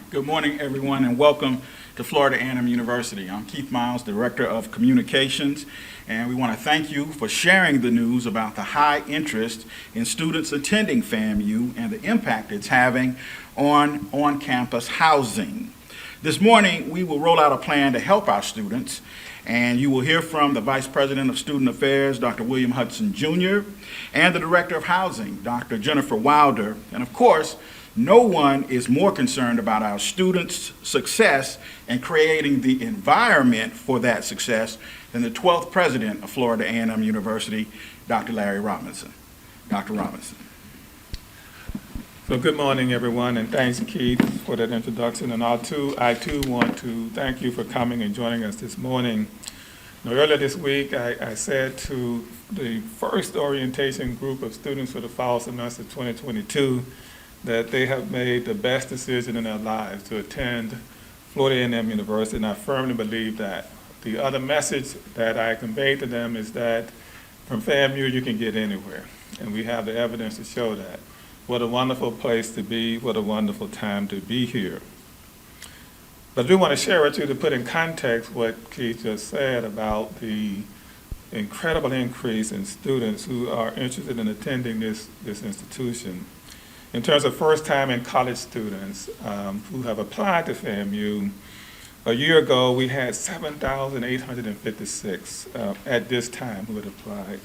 Good morning, everyone, and welcome to Florida A&M University. I'm Keith Miles, Director of Communications, and we want to thank you for sharing the news about the high interest in students attending FAMU and the impact it's having on on-campus housing. This morning, we will roll out a plan to help our students, and you will hear from the Vice President of Student Affairs, Dr. William Hudson Jr., and the Director of Housing, Dr. Jennifer Wilder, and of course, no one is more concerned about our students' success and creating the environment for that success than the 12th President of Florida A&M University, Dr. Larry Robinson. Dr. Robinson. So good morning, everyone, and thanks, Keith, for that introduction. And I too want to thank you for coming and joining us this morning. Earlier this week, I said to the first orientation group of students for the fall semester 2022 that they have made the best decision in their lives to attend Florida A&M University, and I firmly believe that. The other message that I conveyed to them is that from FAMU you can get anywhere, and we have the evidence to show that. What a wonderful place to be, what a wonderful time to be here. But I do want to share with you to put in context what Keith just said about the incredible increase in students who are interested in attending this institution. In terms of first-time and college students who have applied to FAMU, a year ago we had 7,856 at this time who had applied.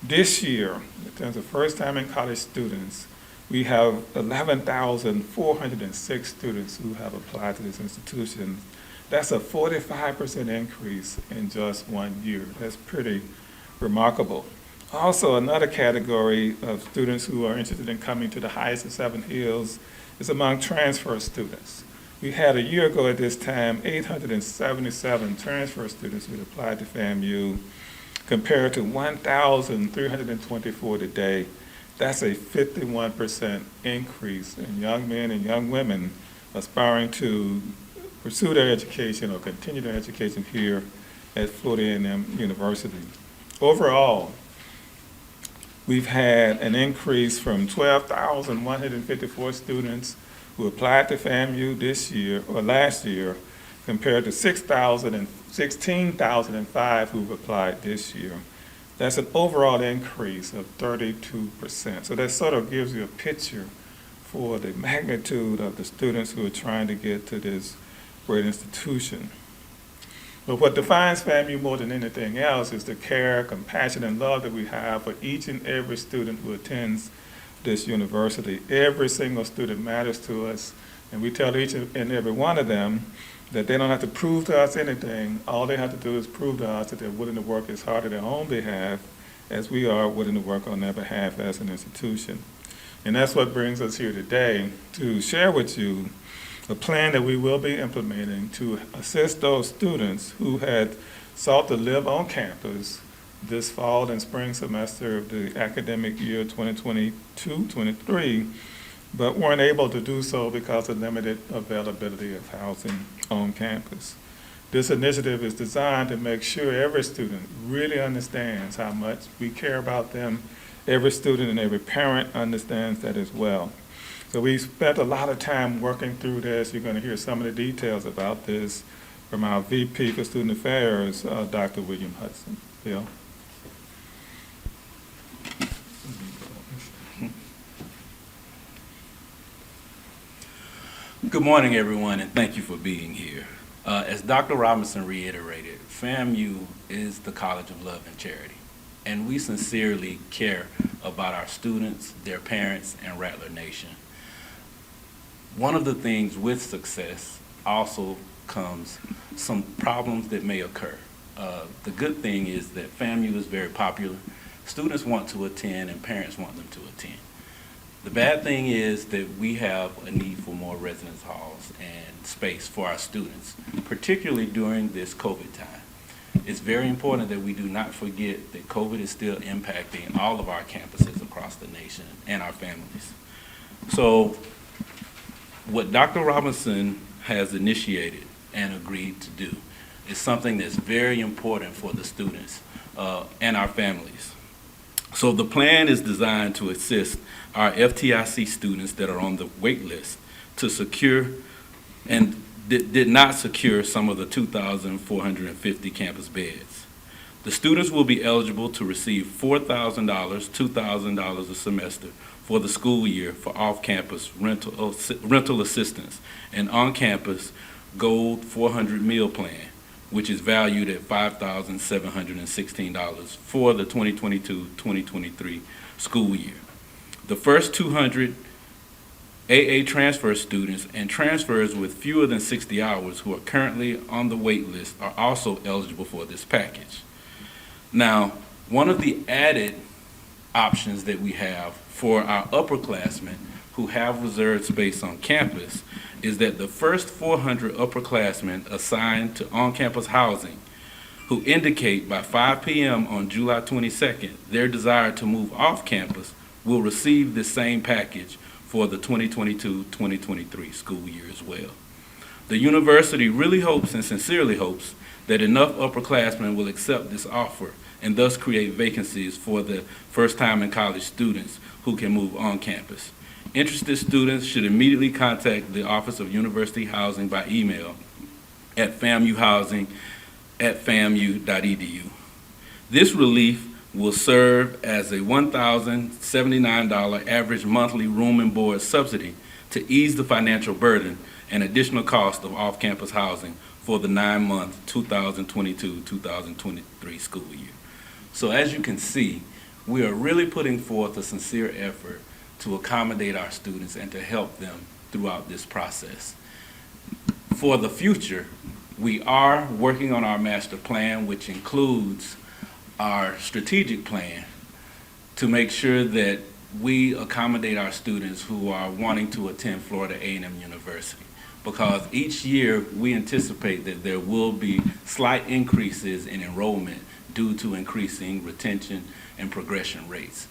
This year, in terms of first-time and college students, we have 11,406 students who have applied to this institution. That's a 45% increase in just 1 year. That's pretty remarkable. Also, another category of students who are interested in coming to the highest of 7 Hills is among transfer students. We had a year ago at this time 877 transfer students who had applied to FAMU compared to 1,324 today. That's a 51% increase in young men and young women aspiring to pursue their education or continue their education here at Florida A&M University. Overall, we've had an increase from 12,154 students who applied to FAMU this year or last year compared to 16,005 who've applied this year. That's an overall increase of 32%. So that sort of gives you a picture for the magnitude of the students who are trying to get to this great institution. But what defines FAMU more than anything else is the care, compassion, and love that we have for each and every student who attends this university. Every single student matters to us, and we tell each and every one of them that they don't have to prove to us anything. All they have to do is prove to us that they're willing to work as hard on their own behalf as we are willing to work on their behalf as an institution. And that's what brings us here today to share with you a plan that we will be implementing to assist those students who had sought to live on campus this fall and spring semester of the academic year 2022-23, but weren't able to do so because of limited availability of housing on campus. This initiative is designed to make sure every student really understands how much we care about them. Every student and every parent understands that as well. So we spent a lot of time working through this. You're going to hear some of the details about this from our VP for Student Affairs, Dr. William Hudson. Bill? Good morning, everyone, and thank you for being here. As Dr. Robinson reiterated, FAMU is the College of Love and Charity, and we sincerely care about our students, their parents, and Rattler Nation. One of the things with success also comes some problems that may occur. The good thing is that FAMU is very popular. Students want to attend and parents want them to attend. The bad thing is that we have a need for more residence halls and space for our students, particularly during this COVID time. It's very important that we do not forget that COVID is still impacting all of our campuses across the nation and our families. So what Dr. Robinson has initiated and agreed to do is something that's very important for the students and our families. So the plan is designed to assist our FTIC students that are on the wait list to secure and did not secure some of the 2,450 campus beds. The students will be eligible to receive $4,000, $2,000 a semester for the school year for off-campus rental assistance and on-campus Gold 400 meal plan, which is valued at $5,716 for the 2022-2023 school year. The first 200 AA transfer students and transfers with fewer than 60 hours who are currently on the wait list are also eligible for this package. Now, one of the added options that we have for our upperclassmen who have reserved space on campus is that the first 400 upperclassmen assigned to on-campus housing who indicate by 5 p.m. on July 22nd their desire to move off campus will receive the same package for the 2022-2023 school year as well. The university really hopes and sincerely hopes that enough upperclassmen will accept this offer and thus create vacancies for the first-time in college students who can move on campus. Interested students should immediately contact the Office of University Housing by email at famuhousing@famu.edu. This relief will serve as a $1,079 average monthly room and board subsidy to ease the financial burden and additional cost of off-campus housing for the 9-month 2022-2023 school year. So as you can see, we are really putting forth a sincere effort to accommodate our students and to help them throughout this process. For the future, we are working on our master plan, which includes our strategic plan to make sure that we accommodate our students who are wanting to attend Florida A&M University. Because each year we anticipate that there will be slight increases in enrollment due to increasing retention and progression rates.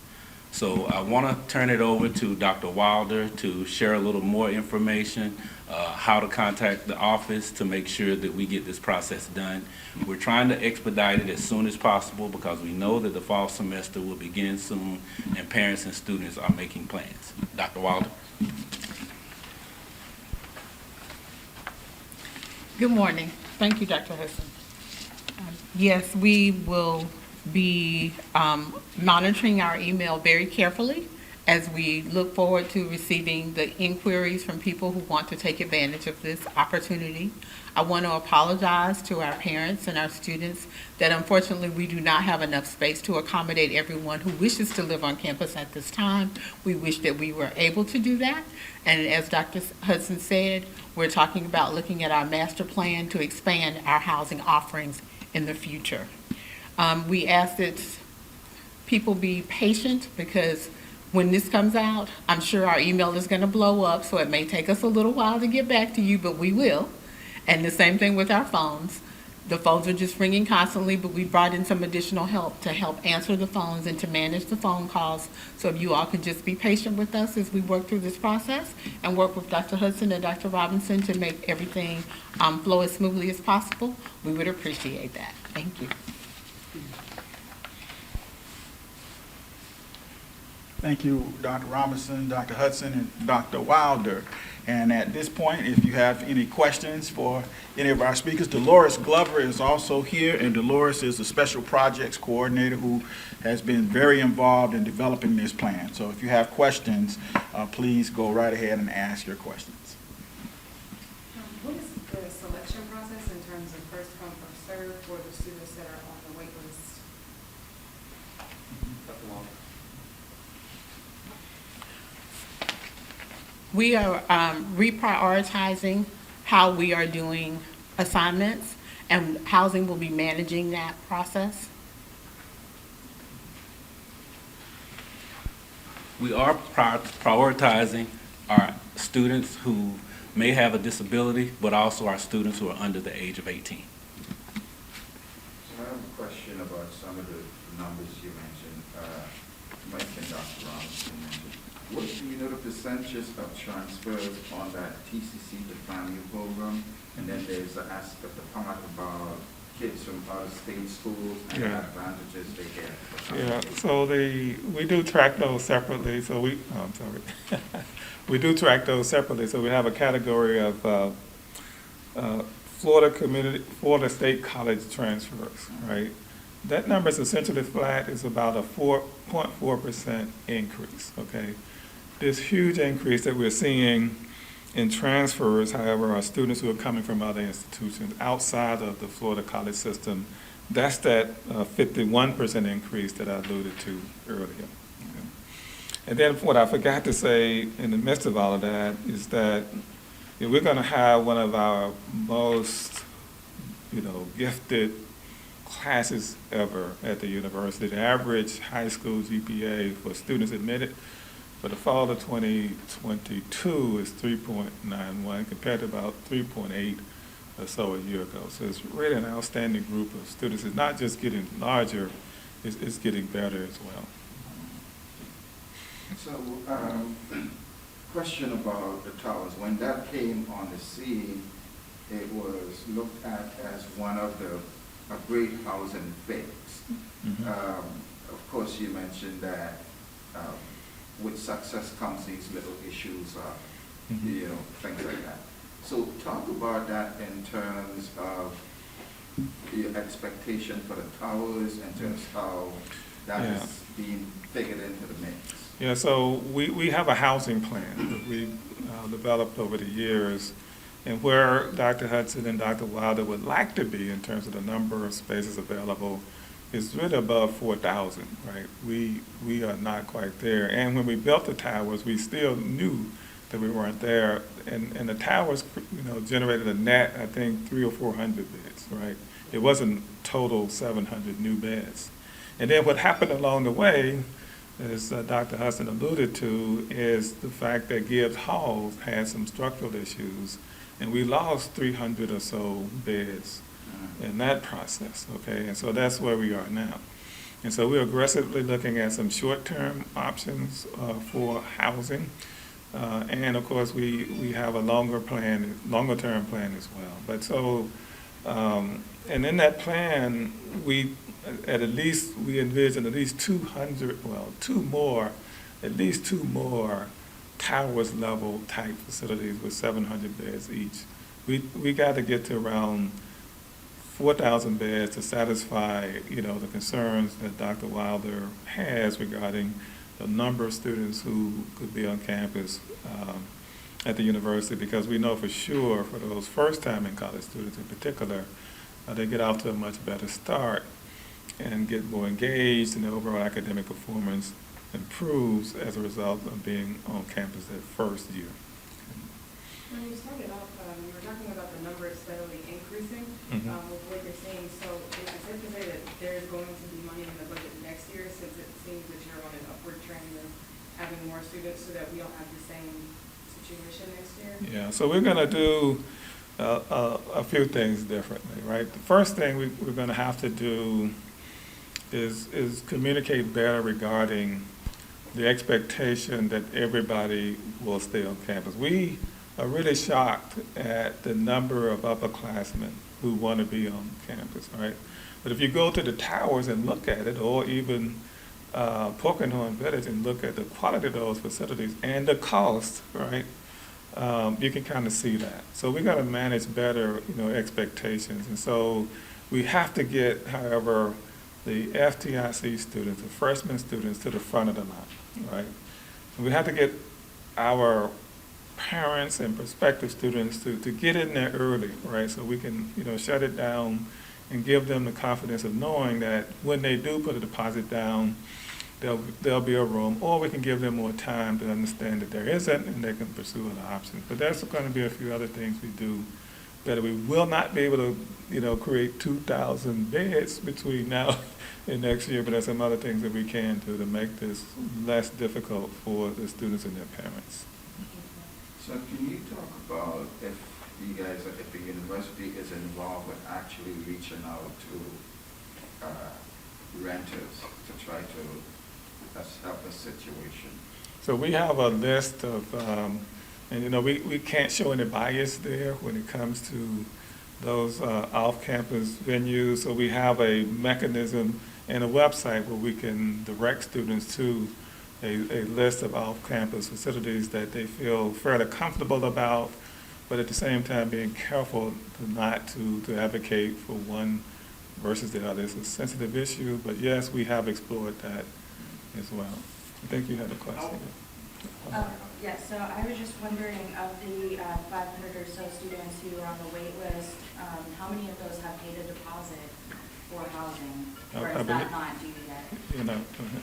So I want to turn it over to Dr. Wilder to share a little more information, how to contact the office to make sure that we get this process done. We're trying to expedite it as soon as possible because we know that the fall semester will begin soon and parents and students are making plans. Dr. Wilder. Good morning. Thank you, Dr. Hudson. Yes, we will be monitoring our email very carefully as we look forward to receiving the inquiries from people who want to take advantage of this opportunity. I want to apologize to our parents and our students that unfortunately we do not have enough space to accommodate everyone who wishes to live on campus at this time. We wish that we were able to do that. And as Dr. Hudson said, we're talking about looking at our master plan to expand our housing offerings in the future. We ask that people be patient because when this comes out, I'm sure our email is going to blow up, so it may take us a little while to get back to you, but we will. And the same thing with our phones. The phones are just ringing constantly, but we brought in some additional help to help answer the phones and to manage the phone calls. So if you all could just be patient with us as we work through this process and work with Dr. Hudson and Dr. Robinson to make everything flow as smoothly as possible, we would appreciate that. Thank you. Thank you, Dr. Robinson, Dr. Hudson, and Dr. Wilder. And at this point, if you have any questions for any of our speakers, Dolores Glover is also here, and Dolores is the Special Projects Coordinator who has been very involved in developing this plan. So if you have questions, please go right ahead and ask your questions. What is the selection process in terms of first come, first serve for the students that are on the wait list? We are reprioritizing how we are doing assignments, and housing will be managing that process. We are prioritizing our students who may have a disability, but also our students who are under the age of 18. So I have a question about some of the numbers you mentioned. Mike and Dr. Robinson mentioned. What do you know the percentages of transfers on that TCC, the FAMU program? And then there's the aspect of part about kids from out-of-state schools and the advantages they get. Yeah, so we do track those separately. So we do track those separately. So we have a category of Florida State College transfers, right? That number is essentially flat. It's about a 4.4% increase, okay? This huge increase that we're seeing in transfers, however, are students who are coming from other institutions outside of the Florida college system. That's that 51% increase that I alluded to earlier. Okay? And then what I forgot to say in the midst of all of that is that we're going to have one of our most, gifted classes ever at the university. The average high school GPA for students admitted for the fall of 2022 is 3.91 compared to about 3.8 or so a year ago. So it's really an outstanding group of students. It's not just getting larger, it's getting better as well. So, question about the towers. When that came on the scene, it was looked at as one of a great housing fix. Mhm. Of course, you mentioned that with success comes these little issues, Mhm. things like that. So talk about that in terms of your expectation for the towers and just how that Yeah. is being figured into the mix. Yeah, so we have a housing plan that we developed over the years, and where Dr. Hudson and Dr. Wilder would like to be in terms of the number of spaces available is really above 4,000, right? We are not quite there. And when we built the towers, we still knew that we weren't there. And the towers, generated a net, I think, 300 or 400 beds, right? It wasn't total 700 new beds. And then what happened along the way, as Dr. Hudson alluded to, is the fact that Gibbs Hall had some structural issues, and we lost 300 or so beds in that process, okay? And so that's where we are now. And so we're aggressively looking at some short-term options for housing. And of course, we have a longer-term plan as well. But so, and in that plan, we envision at least 2 more towers level type facilities with 700 beds each. We got to get to around 4,000 beds to satisfy, the concerns that Dr. Wilder has regarding the number of students who could be on campus at the university, because we know for sure for those first-time in college students in particular, they get off to a much better start and get more engaged, and their overall academic performance improves as a result of being on campus that first year. When you started off, you were talking about the number steadily increasing Mhm. with what you're seeing. So is it safe to say that there's going to be money in the budget next year, since it seems that you're on an upward trend of having more students, so that we don't have the same situation next year? Yeah, so we're going to do a few things differently, right? The first thing we're going to have to do is communicate better regarding the expectation that everybody will stay on campus. We are really shocked at the number of upperclassmen who want to be on campus, right? But if you go to the towers and look at it, or even Porkenhorn Village and look at the quality of those facilities and the cost, right? You can kind of see that. So we got to manage better, expectations. And so we have to get, however, the FTIC students, the freshman students, to the front of the line, right? And we have to get our parents and prospective students to get in there early, right? So we can, shut it down and give them the confidence of knowing that when they do put a deposit down, there'll be a room, or we can give them more time to understand that there isn't, and they can pursue other options. But there's going to be a few other things we do better. We will not be able to, create 2,000 beds between now and next year, but there's some other things that we can do to make this less difficult for the students and their parents. So can you talk about if the university is involved with actually reaching out to renters to try to help the situation? So we have a list of, and we can't show any bias there when it comes to those off-campus venues. So we have a mechanism and a website where we can direct students to a list of off-campus facilities that they feel fairly comfortable about, but at the same time being careful to advocate for one versus the other. It's a sensitive issue, but yes, we have explored that as well. I think you had a question. Yes, so I was just wondering, of the 500 or so students who are on the wait list, how many of those have paid a deposit for housing? Or I is believe- that not due yet? You know, go ahead.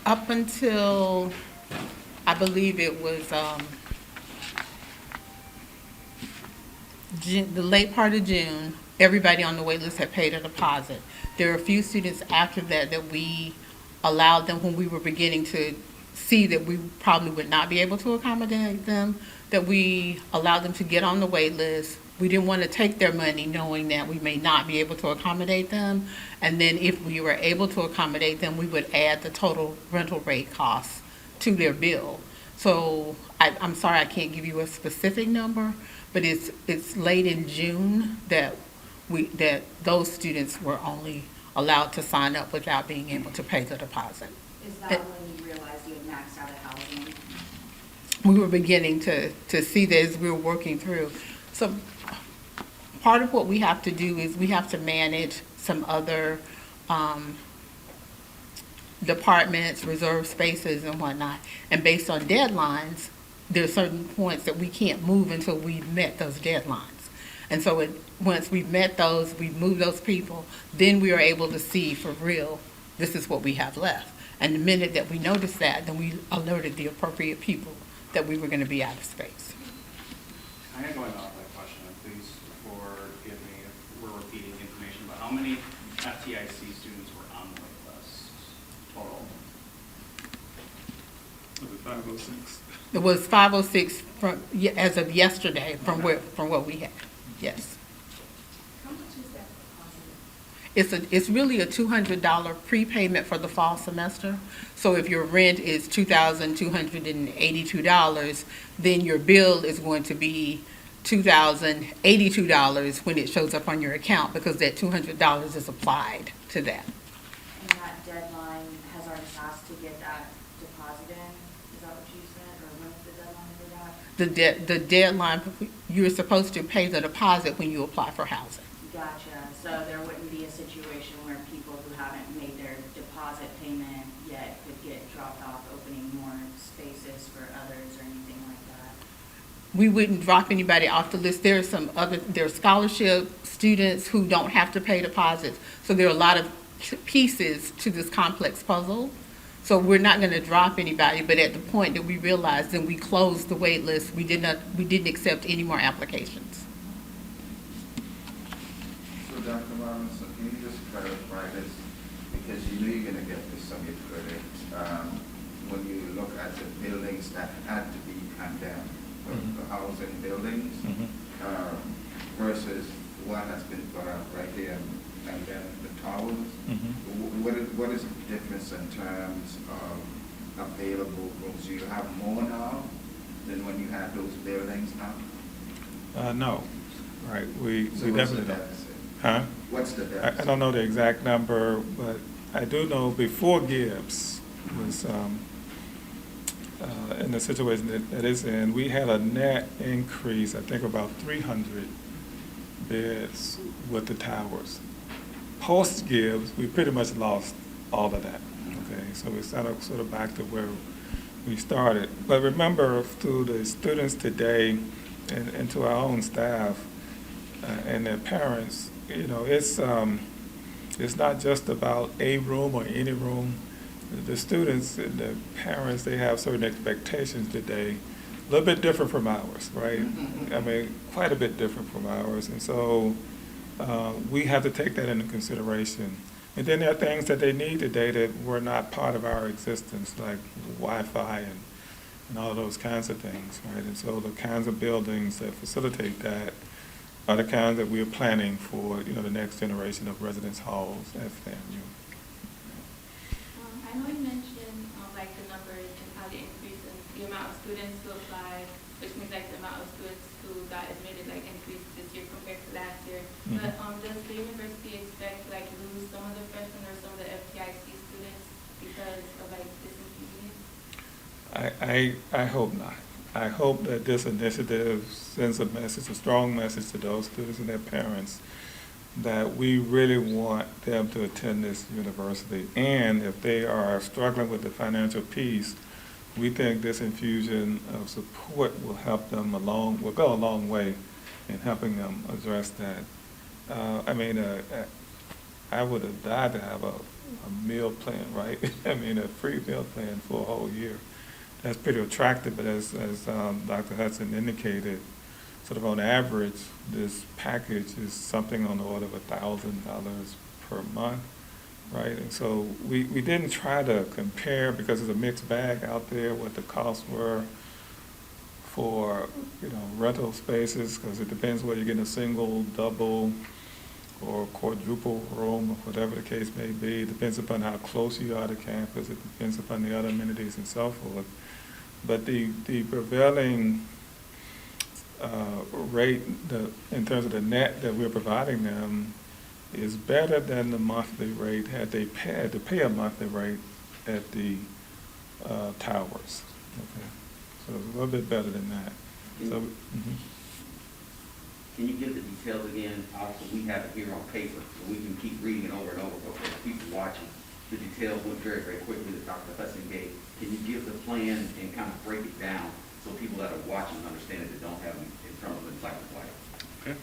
Up until, I believe it was the late part of June, everybody on the wait list had paid a deposit. There were a few students after that that we allowed them, when we were beginning to see that we probably would not be able to accommodate them, that we allowed them to get on the wait list. We didn't want to take their money knowing that we may not be able to accommodate them. And then if we were able to accommodate them, we would add the total rental rate costs to their bill. So I'm sorry, I can't give you a specific number, but it's late in June that those students were only allowed to sign up without being able to pay the deposit. Is that when you realized you had maxed out at housing? We were beginning to see this, we were working through. So part of what we have to do is we have to manage some other departments, reserve spaces and whatnot. And based on deadlines, there are certain points that we can't move until we've met those deadlines. And so once we've met those, we've moved those people, then we are able to see for real, this is what we have left. And the minute that we noticed that, then we alerted the appropriate people that we were going to be out of space. Kind of going off that question, and please forgive me if we're repeating information, but how many FTIC students were on the wait list total? Was it 506? It was 506 as of yesterday from what we had. Yes. How much is that deposit? It's really a $200 prepayment for the fall semester. So if your rent is $2,282, then your bill is going to be $2,082 when it shows up on your account, because that $200 is applied to that. And that deadline has already passed to get that deposit in? Is that what you said, or when's the deadline for that? The deadline, you're supposed to pay the deposit when you apply for housing. Gotcha. So there wouldn't be a situation where people who haven't made their deposit payment yet could get dropped off, opening more spaces for others or anything like that? We wouldn't drop anybody off the list. There are scholarship students who don't have to pay deposits. So there are a lot of pieces to this complex puzzle. So we're not going to drop anybody, but at the point that we realized, then we closed the wait list. We didn't accept any more applications. So Dr. Robinson, can you just clarify this? Because you know you're going to get this some credit when you look at the buildings that had to be condemned, the housing buildings, versus what has been put up right here, and then the towers. What is the difference in terms of available rooms? Do you have more now than when you had those buildings now? No, right, we So what's the definitely don't. deficit? Huh? What's the I deficit? don't know the exact number, but I do know before Gibbs was in the situation that it's in, we had a net increase, I think about 300 beds with the towers. Post Gibbs, we pretty much lost all of that. Okay, so we're sort of back to where we started. But remember, to the students today and to our own staff and their parents, you know, it's not just about a room or any room. The students and the parents, they have certain expectations today, a little bit different from ours, right? I mean, quite a bit different from ours. And so we have to take that into consideration. And then there are things that they need today that were not part of our existence, like Wi-Fi and all of those kinds of things, right? And so the kinds of buildings that facilitate that are the kinds that we're planning for, you know, the next generation of residence halls at FAMU. I know you mentioned like the numbers and how they increase in the amount of students who apply, which means like the amount of students who got admitted like increased this year compared to last year. But does the university expect to like lose some of the freshmen or some of the FTIC students because of like this inconvenience? I hope not. I hope that this initiative sends a message, a strong message to those students and their parents that we really want them to attend this university. And if they are struggling with the financial piece, we think this infusion of support will help them will go a long way in helping them address that. I would have died to have a meal plan, right? I mean, a free meal plan for a whole year. That's pretty attractive, but as Dr. Hudson indicated, sort of on average, this package is something on the order of $1,000 per month, right? And so we didn't try to compare, because it's a mixed bag out there, what the costs were for, rental spaces, because it depends whether you're getting a single, double, or quadruple room, or whatever the case may be. It depends upon how close you are to campus. It depends upon the other amenities and so forth. But the prevailing rate in terms of the net that we're providing them is better than the monthly rate had they had to pay a monthly rate at the towers. Okay, so it's a little bit better than that. So. Can you give the details again? Also, we have it here on paper, so we can keep reading it over and over, but for people watching, the details went very, very quickly that Dr. Hudson gave. Can you give the plan and kind of break it down so people that are watching understand it, that don't have it in front of them in black and white? Okay.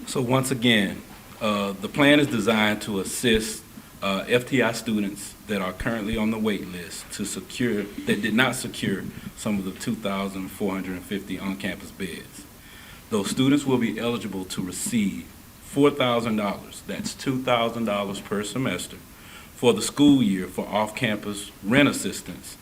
So once again, the plan is designed to assist FTI students that are currently on the wait list that did not secure some of the 2,450 on-campus beds. Those students will be eligible to receive $4,000, that's $2,000 per semester, for the school year for off-campus rent assistance.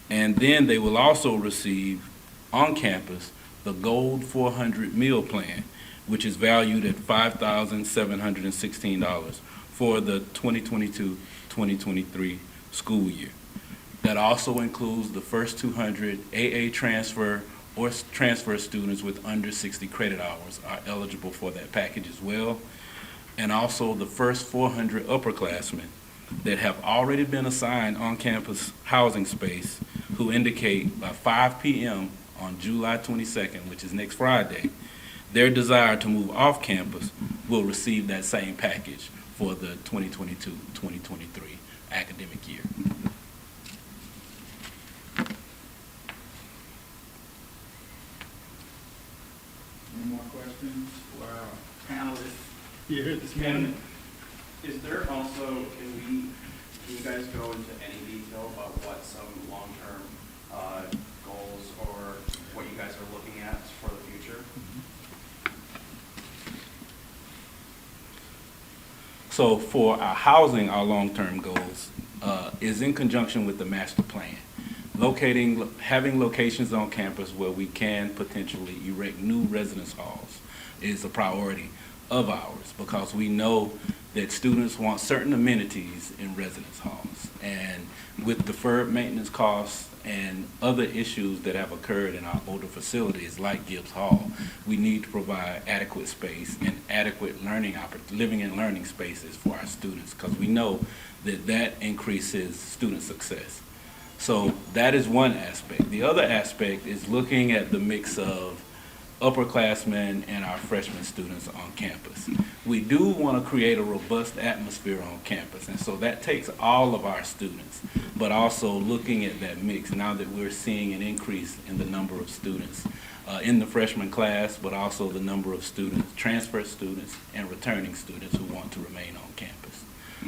And then they will also receive on-campus the Gold 400 meal plan, which is valued at $5,716 for the 2022-2023 school year. That also includes the first 200 AA transfer or transfer students with under 60 credit hours are eligible for that package as well. And also the first 400 upperclassmen that have already been assigned on-campus housing space who indicate by 5 p.m. on July 22nd, which is next Friday, their desire to move off campus will receive that same package for the 2022-2023 academic year. Any more questions for our panelists here this morning? Is there also, can you guys go into any detail about what some long-term goals or what you guys are looking at for the future? So for our housing, our long-term goals is in conjunction with the master plan. Having locations on campus where we can potentially erect new residence halls is a priority of ours, because we know that students want certain amenities in residence halls. And with deferred maintenance costs and other issues that have occurred in our older facilities like Gibbs Hall, we need to provide adequate space and adequate living and learning spaces for our students, because we know that that increases student success. So that is one aspect. The other aspect is looking at the mix of upperclassmen and our freshman students on campus. We do want to create a robust atmosphere on campus, and so that takes all of our students, but also looking at that mix now that we're seeing an increase in the number of students in the freshman class, but also the number of students, transfer students and returning students who want to remain on campus.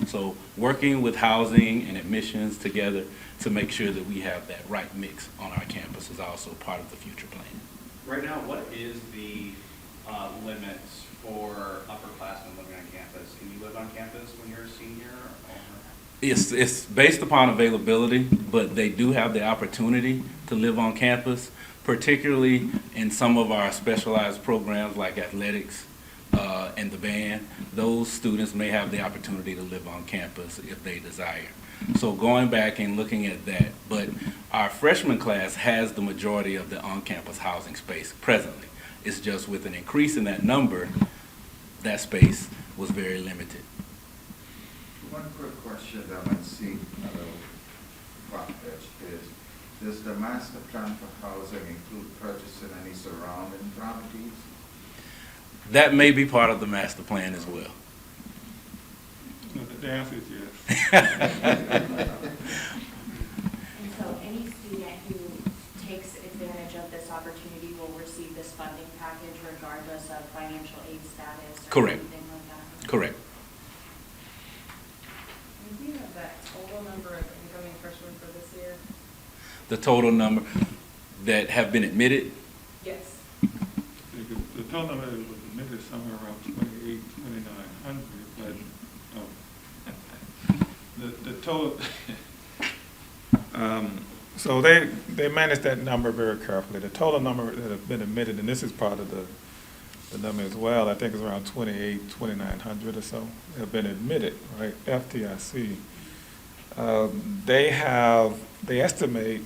So working with housing and admissions together to make sure that we have that right mix on our campus is also part of the future plan. Right now, what is the limits for upperclassmen living on campus? Can you live on campus when you're a senior? It's based upon availability, but they do have the opportunity to live on campus, particularly in some of our specialized programs like athletics and the band. Those students may have the opportunity to live on campus if they desire. So going back and looking at that, but our freshman class has the majority of the on-campus housing space presently. It's just with an increase in that number, that space was very limited. One quick question that might seem a little far-fetched is, does the master plan for housing include purchasing any surrounding properties? That may be part of the master plan as well. The answer is yes. And so any student who takes advantage of this opportunity will receive this funding package regardless of financial aid status or Correct. anything like that? Correct. And do you have that total number of incoming freshmen for this year? The total number that have been admitted, Yes. The total number was admitted somewhere around 2,900, but the total, so they managed that number very carefully. The total number that have been admitted, and this is part of the number as well, I think it's around 2,900 or so have been admitted, right, FDIC. They estimate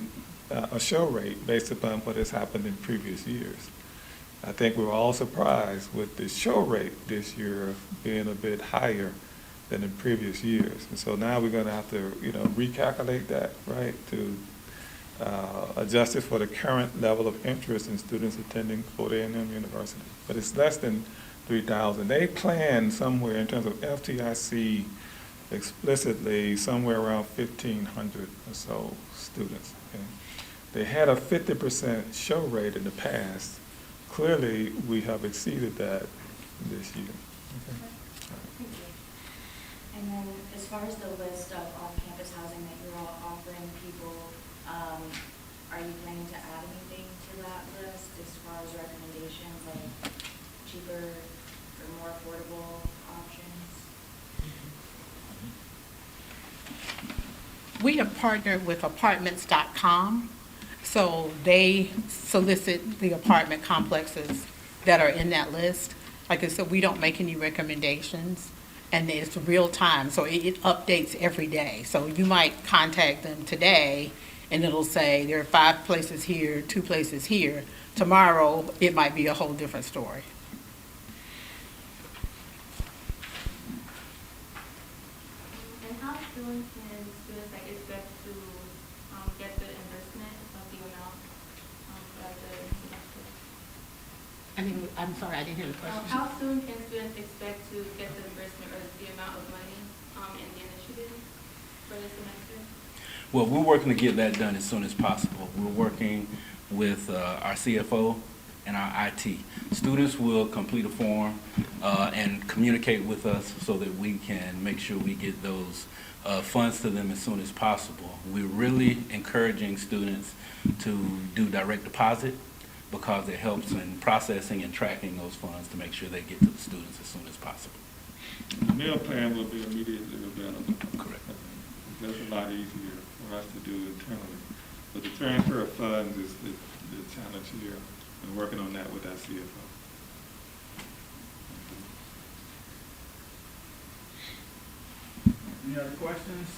a show rate based upon what has happened in previous years. I think we were all surprised with the show rate this year being a bit higher than in previous years. And so now we're going to have to, recalculate that, right, to adjust it for the current level of interest in students attending Florida A&M University. But it's less than 3,000. They plan somewhere in terms of FTIC explicitly somewhere around 1,500 or so students. Okay? They had a 50% show rate in the past. Clearly, we have exceeded that this year. Okay? Thank you. And then as far as the list of off-campus housing that you're all offering people, are you planning to add anything to that list as far as recommendations, like cheaper or more affordable options? We have partnered with apartments.com, so they solicit the apartment complexes that are in that list. Like I said, we don't make any recommendations, and it's real time, so it updates every day. So you might contact them today, and it'll say there are 5 places here, 2 places here. Tomorrow, it might be a whole different story. And how soon can students expect to get the reimbursement of the amount for the semester? I'm sorry, I didn't hear the question. How soon can students expect to get the reimbursement or the amount of money in the initiative for the semester? well, we're working to get that done as soon as possible. We're working with our CFO and our IT. Students will complete a form and communicate with us so that we can make sure we get those funds to them as soon as possible. We're really encouraging students to do direct deposit because it helps in processing and tracking those funds to make sure they get to the students as soon as possible. The meal plan will be immediately available. Correct. That's a lot easier for us to do internally. But the transfer of funds is the challenge here, and working on that with our CFO. Any other questions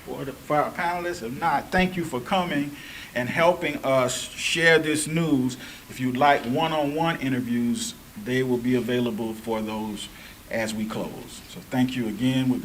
for our panelists? If not, thank you for coming and helping us share this news. If you'd like one-on-one interviews, they will be available for those as we close. So thank you again. We're